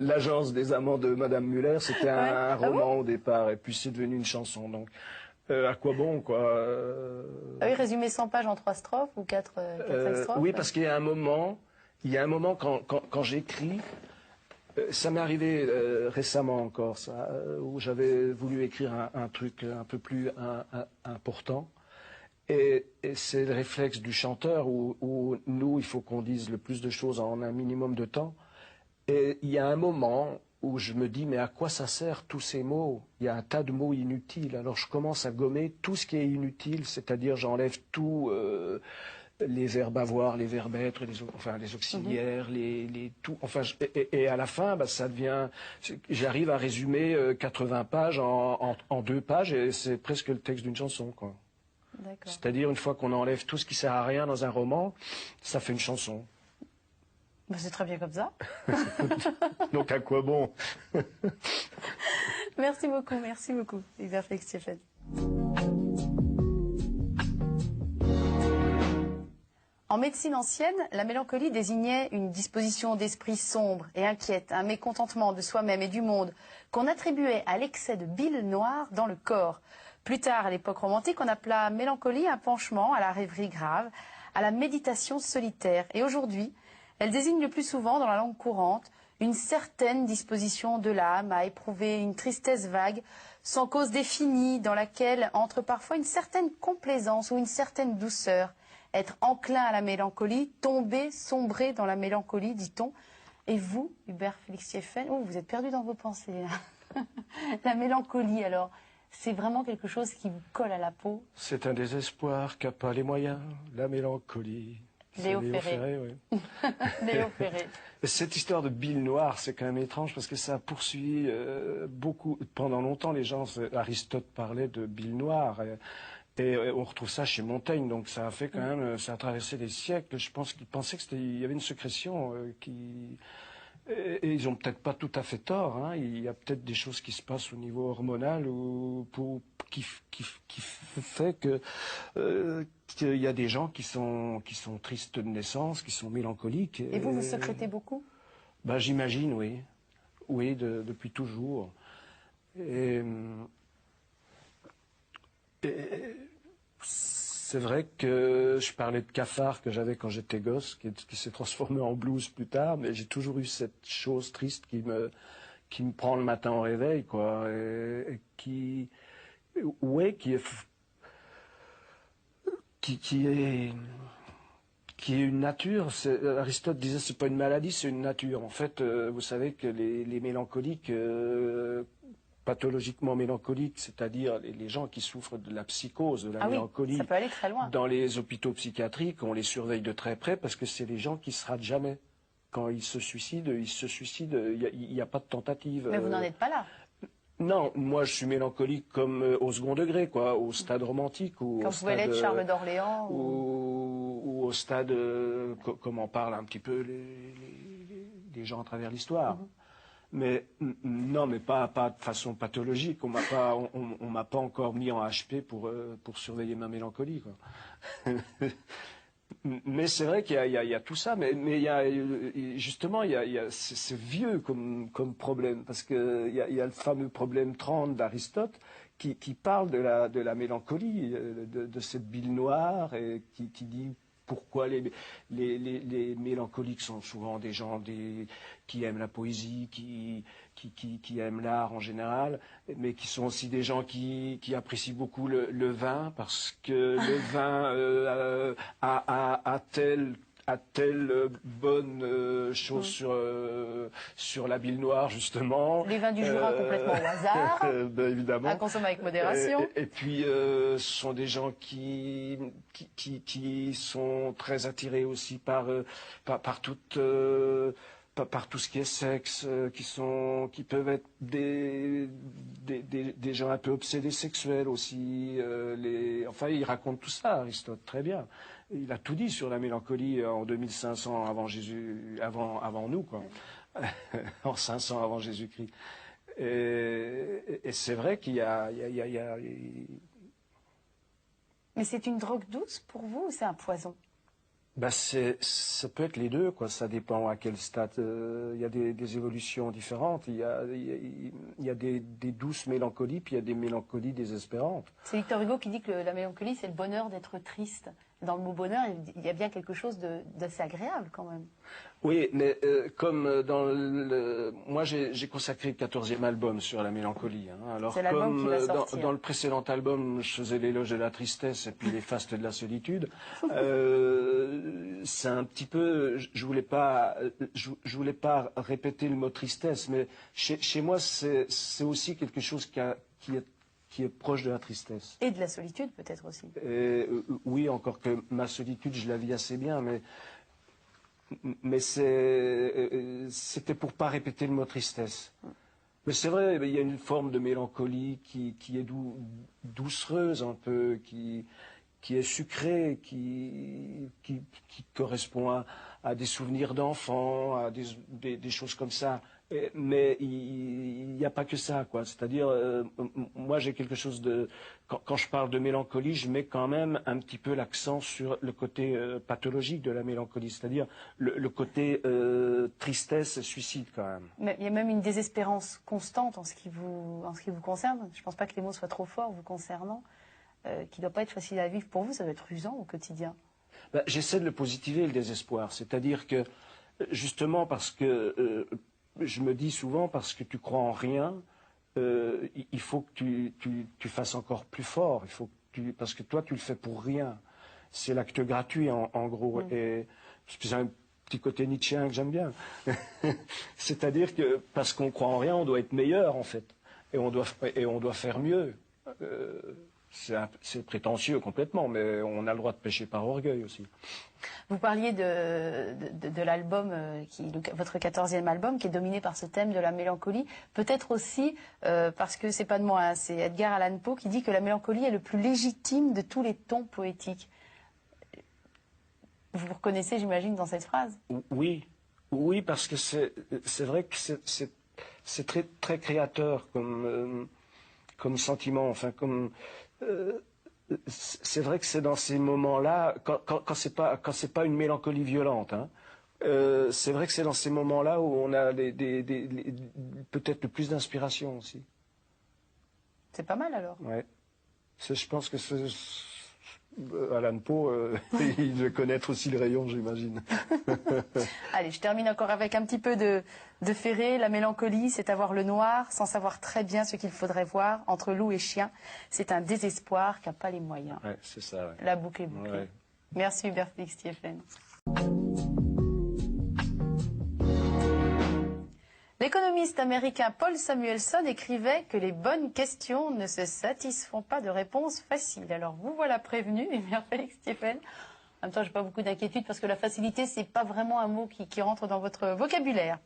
l'agence des amants de Madame Muller, c'était un roman au départ, et puis c'est devenu une chanson. Donc, à quoi bon, quoi Oui, résumer 100 pages en 3 strophes ou 4 strophes. Oui, parce qu'il y a un moment, quand j'écris. Ça m'est arrivé récemment encore, ça, où j'avais voulu écrire un truc un peu plus important. Et c'est le réflexe du chanteur où nous, il faut qu'on dise le plus de choses en un minimum de temps. Et il y a un moment où je me dis, mais à quoi ça sert tous ces mots? Il y a un tas de mots inutiles. Alors je commence à gommer tout ce qui est inutile, c'est-à-dire j'enlève tout... les verbes avoir, les verbes être, les auxiliaires, tout. Enfin, et à la fin, ça devient. J'arrive à résumer 80 pages en 2 pages, et c'est presque le texte d'une chanson, quoi. C'est-à-dire, une fois qu'on enlève tout ce qui sert à rien dans un roman, ça fait une chanson. C'est très bien comme ça. Donc à quoi bon? Merci beaucoup, Hubert Félix-Stéphane. En médecine ancienne, la mélancolie désignait une disposition d'esprit sombre et inquiète, un mécontentement de soi-même et du monde, qu'on attribuait à l'excès de bile noire dans le corps. Plus tard, à l'époque romantique, on appela mélancolie un penchement à la rêverie grave, à la méditation solitaire. Et aujourd'hui, elle désigne le plus souvent, dans la langue courante, une certaine disposition de l'âme à éprouver une tristesse vague, sans cause définie, dans laquelle entre parfois une certaine complaisance ou une certaine douceur. Être enclin à la mélancolie, tomber, sombrer dans la mélancolie, dit-on. Et vous, Hubert Félix-Stéphane, vous êtes perdu dans vos pensées, là. La mélancolie, alors, c'est vraiment quelque chose qui vous colle à la peau? C'est un désespoir qui n'a pas les moyens, la mélancolie. Léo Ferré, oui. Léo Ferré. Cette histoire de bile noire, c'est quand même étrange parce que ça a poursuivi beaucoup. Pendant longtemps, Aristote parlait de bile noire. Et on retrouve ça chez Montaigne, donc ça a fait quand même, ça a traversé des siècles. Je pense qu'ils pensaient qu'il y avait une sécrétion et ils ont peut-être pas tout à fait tort. Hein. Il y a peut-être des choses qui se passent au niveau hormonal qui fait que qu'il y a des gens qui sont tristes de naissance, qui sont mélancoliques. Et vous sécrétez beaucoup? J'imagine, oui. Oui, depuis toujours. C'est vrai que je parlais de cafard que j'avais quand j'étais gosse, qui s'est transformé en blues plus tard, mais j'ai toujours eu cette chose triste qui me prend le matin au réveil, quoi, et qui est une nature. Aristote disait c'est pas une maladie, c'est une nature. En fait, vous savez que les mélancoliques, pathologiquement mélancoliques, c'est-à-dire les gens qui souffrent de la psychose, de la mélancolie, ça peut aller très loin. Dans les hôpitaux psychiatriques, on les surveille de très près parce que c'est les gens qui se ratent jamais. Quand ils se suicident, il n'y a pas de tentative. Mais vous n'en êtes pas là. Non, moi je suis mélancolique comme au second degré, quoi, au stade romantique. Ou quand vous pouvez l'être Charles d'Orléans. Ou au stade, comme en parlent un petit peu les gens à travers l'histoire. Mais non, mais pas de façon pathologique. On m'a pas encore mis en HP pour surveiller ma mélancolie, quoi. Mais c'est vrai qu'il y a tout ça, mais il y a justement c'est vieux comme problème, parce que il y a le fameux problème 30 d'Aristote qui parle de la mélancolie, de cette bile noire, et qui dit pourquoi les mélancoliques sont souvent des gens qui aiment la poésie, qui aiment l'art en général, mais qui sont aussi des gens qui apprécient beaucoup le vin, parce que le vin a telle bonne chose sur la bile noire, justement. Les vins du Jura complètement au hasard, ben, évidemment. à consommer avec modération. Et puis, ce sont des gens qui sont très attirés aussi par tout ce qui est sexe, qui peuvent être des gens un peu obsédés sexuels aussi. Enfin, il raconte tout ça, Aristote, très bien. Il a tout dit sur la mélancolie en 2500 avant Jésus, avant nous, quoi. En 500 avant Jésus-Christ. Et c'est vrai qu'il y a... Mais c'est une drogue douce pour vous ou c'est un poison? Ben ça peut être les deux, quoi. Ça dépend à quel stade. Il y a des évolutions différentes. Il y a des douces mélancolies, puis il y a des mélancolies désespérantes. C'est Victor Hugo qui dit que la mélancolie, c'est le bonheur d'être triste. Dans le mot bonheur, il y a bien quelque chose d'assez agréable quand même. Oui, mais comme moi j'ai consacré le 14e album sur la mélancolie. Hein. Alors c'est l'album qui va sortir. Dans le précédent album, je faisais l'éloge de la tristesse et puis les fastes de la solitude. C'est un petit peu, je voulais pas répéter le mot tristesse, mais chez moi c'est aussi quelque chose qui est proche de la tristesse. Et de la solitude peut-être aussi. Oui, encore que ma solitude, je la vis assez bien, mais c'était pour pas répéter le mot tristesse. Mais c'est vrai, il y a une forme de mélancolie qui est doucereuse un peu, qui est sucrée, qui correspond à des souvenirs d'enfants, à des choses comme ça. Mais il n'y a pas que ça, quoi. C'est-à-dire, moi j'ai quelque chose de... Quand je parle de mélancolie, je mets quand même un petit peu l'accent sur le côté pathologique de la mélancolie, c'est-à-dire le côté tristesse, suicide quand même. Mais il y a même une désespérance constante en ce qui vous concerne. Je ne pense pas que les mots soient trop forts vous concernant, qui ne doit pas être facile à vivre pour vous, ça doit être usant au quotidien. Ben, j'essaie de le positiver, le désespoir. C'est-à-dire que, justement, parce que... je me dis souvent, parce que tu crois en rien, il faut que tu fasses encore plus fort. Parce que toi, tu le fais pour rien. C'est l'acte gratuit, en gros. Et c'est un petit côté nietzschéen que j'aime bien. C'est-à-dire que, parce qu'on croit en rien, on doit être meilleur, en fait. Et on doit faire mieux. C'est prétentieux complètement, mais on a le droit de pécher par orgueil aussi. Vous parliez de l'album, votre 14e album, qui est dominé par ce thème de la mélancolie. Peut-être aussi, parce que c'est pas de moi, hein, c'est Edgar Allan Poe qui dit que la mélancolie est le plus légitime de tous les tons poétiques. Vous vous reconnaissez, j'imagine, dans cette phrase? Oui, parce que c'est vrai que c'est très, très créateur comme sentiment, enfin comme... c'est vrai que c'est dans ces moments-là, quand c'est pas une mélancolie violente, hein, c'est vrai que c'est dans ces moments-là où on a peut-être le plus d'inspiration aussi. C'est pas mal alors. Ouais. Je pense que Allan Poe, il doit connaître aussi le rayon, j'imagine. Allez, je termine encore avec un petit peu de Ferré. La mélancolie, c'est avoir le noir sans savoir très bien ce qu'il faudrait voir. Entre loup et chien, c'est un désespoir qui n'a pas les moyens. Ouais, c'est ça. Ouais. La boucle est bouclée. Ouais. Merci Hubert Félix-Thiefflen. L'économiste américain Paul Samuelson écrivait que les bonnes questions ne se satisfont pas de réponses faciles. Alors vous voilà prévenu, Hubert Félix-Thiefflen. En même temps, j'ai pas beaucoup d'inquiétude parce que la facilité, c'est pas vraiment un mot qui rentre dans votre vocabulaire.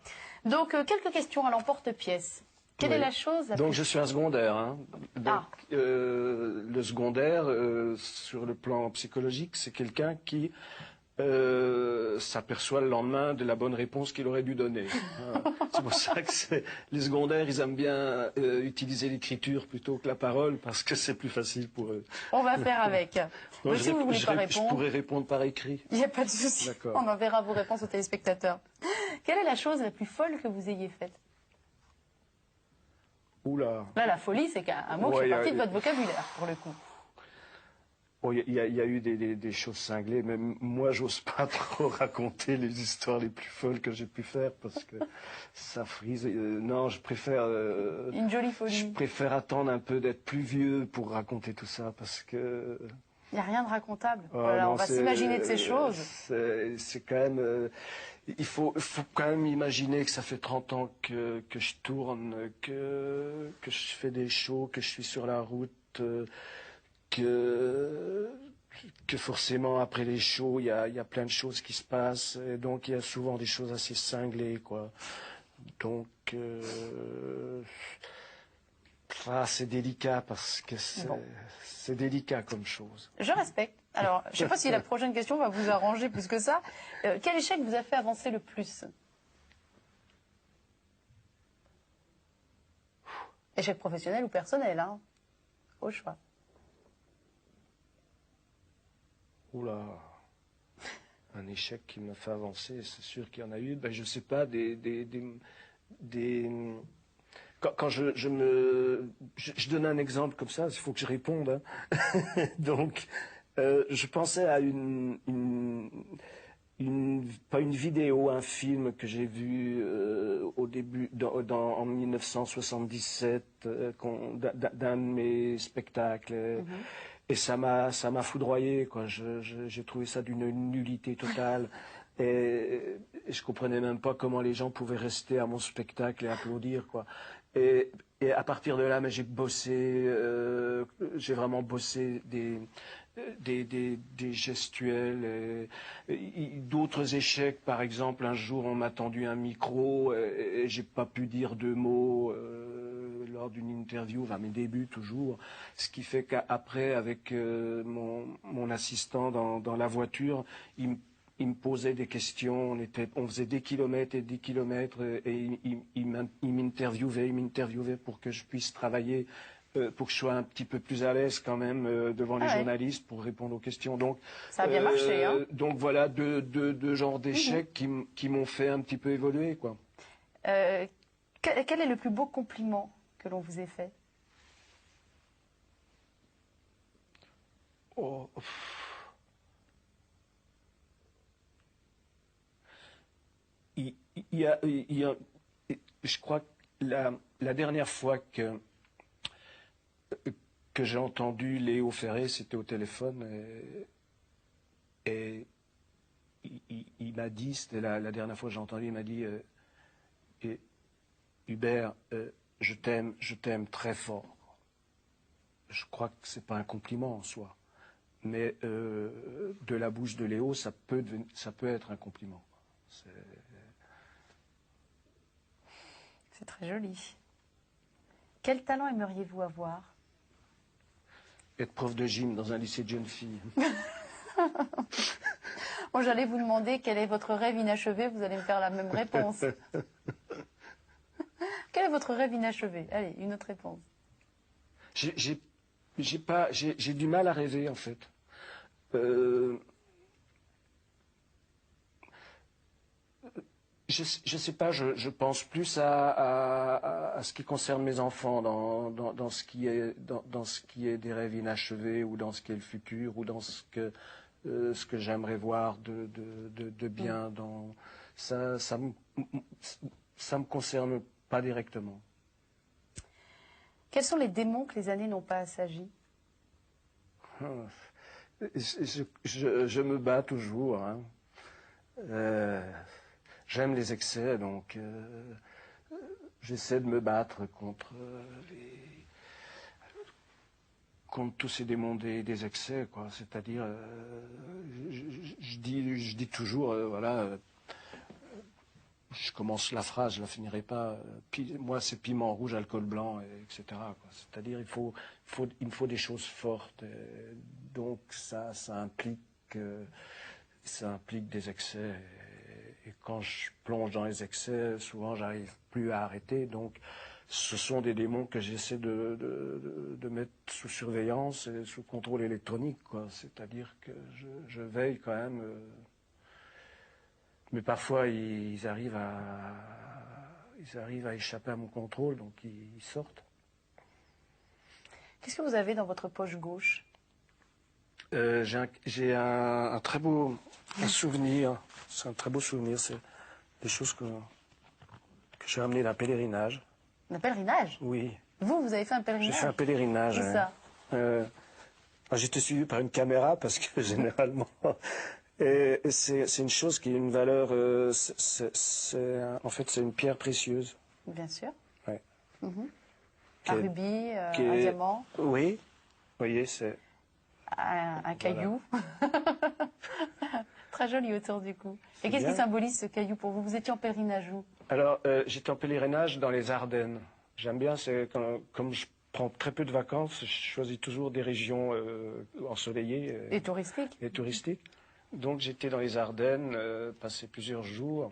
Donc, quelques questions à l'emporte-pièce. Quelle est la chose Donc, je suis un secondaire. Hein. Donc, le secondaire, sur le plan psychologique, c'est quelqu'un qui s'aperçoit le lendemain de la bonne réponse qu'il aurait dû donner. C'est pour ça que les secondaires, ils aiment bien utiliser l'écriture plutôt que la parole, parce que c'est plus facile pour eux. On va faire avec. Donc, Si vous ne voulez pas je répondre, pourrais répondre par écrit. il n'y a pas de souci. D'accord. On enverra vos réponses aux téléspectateurs. Quelle est la chose la plus folle que vous ayez faite? Oula. Là, la folie, c'est un mot qui fait partie de votre vocabulaire, pour le coup. Bon, il y a eu des choses cinglées, mais moi, j'ose pas trop raconter les histoires les plus folles que j'ai pu faire parce que ça frise. Non, je préfère. Une jolie folie. Je préfère attendre un peu d'être plus vieux pour raconter tout ça parce que. Il n'y a rien de racontable. Oh, Voilà, non, on va s'imaginer de ces choses. C'est quand même. Il faut quand même imaginer que ça fait 30 ans que je tourne, que je fais des shows, que je suis sur la route. Que forcément après les shows il y a plein de choses qui se passent et donc il y a souvent des choses assez cinglées quoi. Donc c'est délicat parce que c'est délicat comme chose. Je respecte. Alors, je ne sais pas si la prochaine question va vous arranger plus que ça. Quel échec vous a fait avancer le plus? Échec professionnel ou personnel, hein? Au choix. Oula, un échec qui m'a fait avancer, c'est sûr qu'il y en a eu. Ben, je sais pas, quand je donne un exemple comme ça, il faut que je réponde. Hein. Donc, je pensais à pas une vidéo, un film que j'ai vu au début, en 1977, d'un de mes spectacles. Et ça m'a foudroyé, quoi. J'ai trouvé ça d'une nullité totale. Et je comprenais même pas comment les gens pouvaient rester à mon spectacle et applaudir, quoi. Et à partir de là, mais j'ai bossé, j'ai vraiment bossé des gestuels, d'autres échecs. Par exemple, un jour, on m'a tendu un micro et j'ai pas pu dire 2 mots lors d'une interview, enfin mes débuts toujours. Ce qui fait qu'après, avec mon assistant dans la voiture, il me posait des questions, on faisait des kilomètres et des kilomètres et il m'interviewait pour que je puisse travailler, pour que je sois un petit peu plus à l'aise quand même devant les journalistes pour répondre aux questions. Donc, ça a bien marché, hein. Donc voilà deux genres d'échecs qui m'ont fait un petit peu évoluer, quoi. Quel est le plus beau compliment que l'on vous ait fait? Oh. Je crois que la dernière fois que j'ai entendu Léo Ferré, c'était au téléphone, et il m'a dit, c'était la dernière fois que j'ai entendu, il m'a dit Hubert, je t'aime très fort. Je crois que c'est pas un compliment en soi, mais de la bouche de Léo, ça peut être un compliment. C'est très joli. Quel talent aimeriez-vous avoir? Être prof de gym dans un lycée de jeunes filles. Bon, j'allais vous demander quel est votre rêve inachevé, vous allez me faire la même réponse. Quel est votre rêve inachevé? Allez, une autre réponse. J'ai du mal à rêver, en fait. Je sais pas, je pense plus à ce qui concerne mes enfants dans ce qui est des rêves inachevés ou dans ce qui est le futur ou dans ce que j'aimerais voir de bien dans ça me concerne pas directement. Quels sont les démons que les années n'ont pas assagis? Je me bats toujours, hein. J'aime les excès, donc j'essaie de me battre contre tous ces démons des excès, quoi. C'est-à-dire, je dis toujours, voilà, je commence la phrase, je la finirai pas. Moi, c'est piment rouge, alcool blanc, etc., quoi. C'est-à-dire, il me faut des choses fortes. Donc, ça implique ça implique des excès. Et quand je plonge dans les excès, souvent j'arrive plus à arrêter. Donc ce sont des démons que j'essaie de mettre sous surveillance et sous contrôle électronique, quoi. C'est-à-dire que je veille quand même. Mais parfois ils arrivent à échapper à mon contrôle, donc ils sortent. Qu'est-ce que vous avez dans votre poche gauche? J'ai un très beau souvenir. C'est un très beau souvenir. C'est des choses que j'ai ramenées d'un pèlerinage. Un pèlerinage? Oui. Vous avez fait un J'ai pèlerinage? fait un pèlerinage. C'est ça. J'étais suivi par une caméra parce que généralement, et c'est une chose qui a une valeur. En fait, c'est une pierre précieuse. Bien sûr. Ouais. Un rubis, un diamant. Oui. Vous voyez, c'est. Un caillou. Très joli autour du cou. Et qu'est-ce bien. qui symbolise ce caillou pour vous? Vous étiez en pèlerinage où? Alors, j'étais en pèlerinage dans les Ardennes. J'aime bien, c'est comme je prends très peu de vacances, je choisis toujours des régions ensoleillées. Et touristique. Et touristiques. Donc j'étais dans les Ardennes, passé plusieurs jours.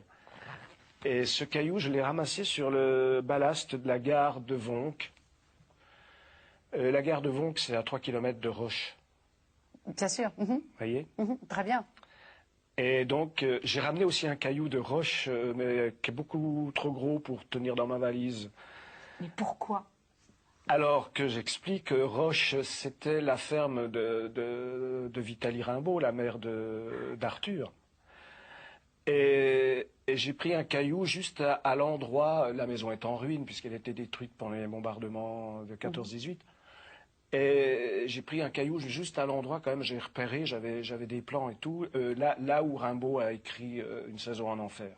Et ce caillou, je l'ai ramassé sur le ballast de la gare de Vonques. La gare de Vonques, c'est à 3 km de Roche. Bien sûr. Vous voyez? Très bien. Et donc, j'ai ramené aussi un caillou de Roche, mais qui est beaucoup trop gros pour tenir dans ma valise. Mais pourquoi? Alors que j'explique, Roche, c'était la ferme de Vitalie Rimbaud, la mère d'Arthur. Et j'ai pris un caillou juste à l'endroit, la maison est en ruine puisqu'elle était détruite pendant les bombardements de 14-18. Et j'ai pris un caillou juste à l'endroit, quand même, j'ai repéré, j'avais des plans et tout, là où Rimbaud a écrit Une saison en enfer.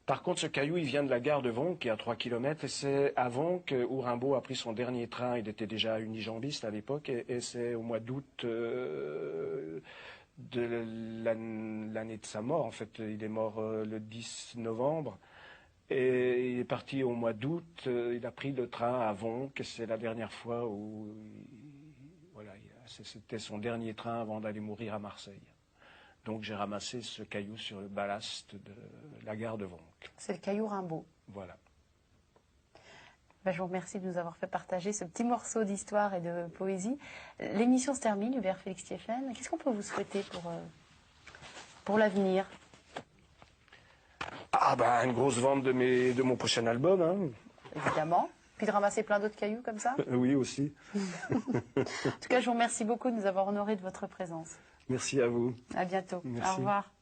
Par contre, ce caillou, il vient de la gare de Vonques, qui est à 3 km, et c'est à Vonques où Rimbaud a pris son dernier train. Il était déjà unijambiste à l'époque, et c'est au mois d'août de l'année de sa mort. En fait, il est mort le 10 novembre, et il est parti au mois d'août. Il a pris le train à Vonques, c'est la dernière fois où... Voilà, c'était son dernier train avant d'aller mourir à Marseille. Donc j'ai ramassé ce caillou sur le ballast de la gare de Vonques. C'est le caillou Rimbaud. Voilà. Je vous remercie de nous avoir fait partager ce petit morceau d'histoire et de poésie. L'émission se termine, Hubert Félix Thiéfaine. Qu'est-ce qu'on peut vous souhaiter pour l'avenir? Une grosse vente de mon prochain album. Hein. Évidemment. Puis de ramasser plein d'autres cailloux comme ça? Oui, aussi. En tout cas, je vous remercie beaucoup de nous avoir honorés de votre présence. Merci à vous. À bientôt. Merci. Au revoir.